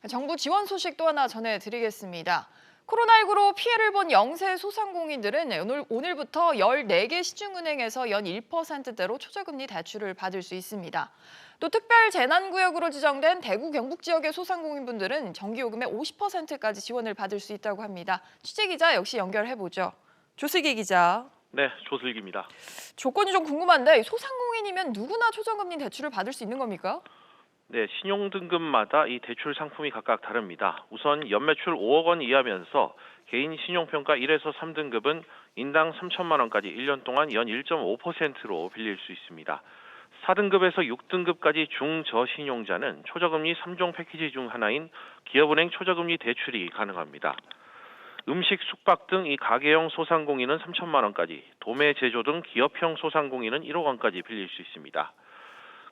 정부 지원 소식 또 하나 전해드리겠습니다. 코로나19로 피해를 본 영세 소상공인들은 오늘부터 14개 시중은행에서 연 1%대로 초저금리 대출을 받을 수 있습니다. 또 특별 재난구역으로 지정된 대구 경북 지역의 소상공인분들은 전기요금의 50%까지 지원을 받을 수 있다고 합니다. 취재기자 역시 연결해보죠. 조슬기 기자. 네, 조슬기입니다. 조건이 좀 궁금한데 소상공인이면 누구나 초저금리 대출을 받을 수 있는 겁니까? 네, 신용등급마다 이 대출 상품이 각각 다릅니다. 우선 연매출 5억 원 이하면서 개인 신용평가 1에서 3등급은 인당 3천만 원까지 1년 동안 연 1.5%로 빌릴 수 있습니다. 4등급에서 6등급까지 중저신용자는 초저금리 3종 패키지 중 하나인 기업은행 초저금리 대출이 가능합니다. 음식, 숙박 등 이 가게형 소상공인은 3천만 원까지, 도매, 제조 등 기업형 소상공인은 1억 원까지 빌릴 수 있습니다.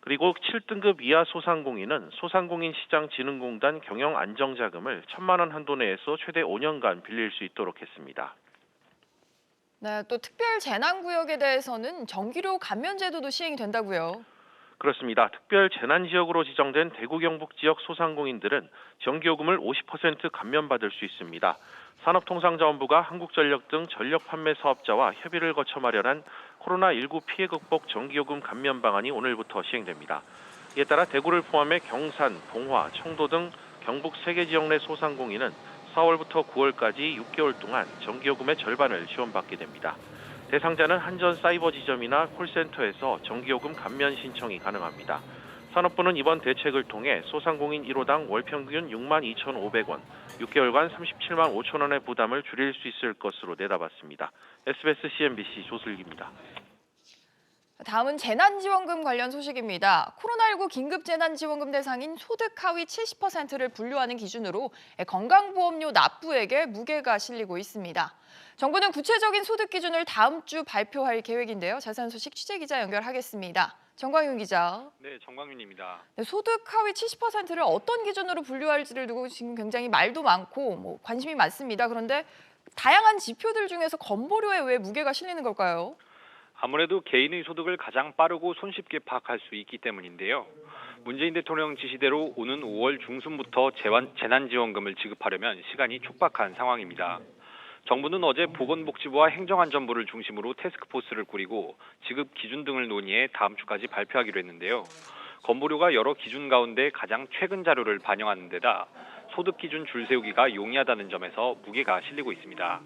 그리고 7등급 이하 소상공인은 소상공인시장진흥공단 경영안정자금을 1천만 원 한도 내에서 최대 5년간 빌릴 수 있도록 했습니다. 네, 또 특별 재난구역에 대해서는 전기료 감면 제도도 시행이 된다고요. 그렇습니다. 특별 재난지역으로 지정된 대구 경북 지역 소상공인들은 전기요금을 50% 감면받을 수 있습니다. 산업통상자원부가 한국전력 등 전력 판매 사업자와 협의를 거쳐 마련한 코로나19 피해 극복 전기요금 감면 방안이 오늘부터 시행됩니다. 이에 따라 대구를 포함해 경산, 봉화, 청도 등 경북 3개 지역 내 소상공인은 4월부터 9월까지 6개월 동안 전기요금의 절반을 지원받게 됩니다. 대상자는 한전 사이버 지점이나 콜센터에서 전기요금 감면 신청이 가능합니다. 산업부는 이번 대책을 통해 소상공인 1호당 월 평균 62,500원, 6개월간 37만 5천 원의 부담을 줄일 수 있을 것으로 내다봤습니다. SBS CNBC 조슬기입니다. 다음은 재난지원금 관련 소식입니다. 코로나19 긴급재난지원금 대상인 소득 하위 70%를 분류하는 기준으로 건강보험료 납부액에 무게가 실리고 있습니다. 정부는 구체적인 소득 기준을 다음 주 발표할 계획인데요. 자세한 소식 취재기자 연결하겠습니다. 정광윤 기자. 네, 정광윤입니다. 네, 소득 하위 70%를 어떤 기준으로 분류할지를 두고 지금 굉장히 말도 많고 관심이 많습니다. 그런데 다양한 지표들 중에서 건보료에 왜 무게가 실리는 걸까요? 아무래도 개인의 소득을 가장 빠르고 손쉽게 파악할 수 있기 때문인데요. 문재인 대통령 지시대로 오는 5월 중순부터 재난지원금을 지급하려면 시간이 촉박한 상황입니다. 정부는 어제 보건복지부와 행정안전부를 중심으로 태스크포스를 꾸리고 지급 기준 등을 논의해 다음 주까지 발표하기로 했는데요. 건보료가 여러 기준 가운데 가장 최근 자료를 반영하는 데다 소득 기준 줄 세우기가 용이하다는 점에서 무게가 실리고 있습니다.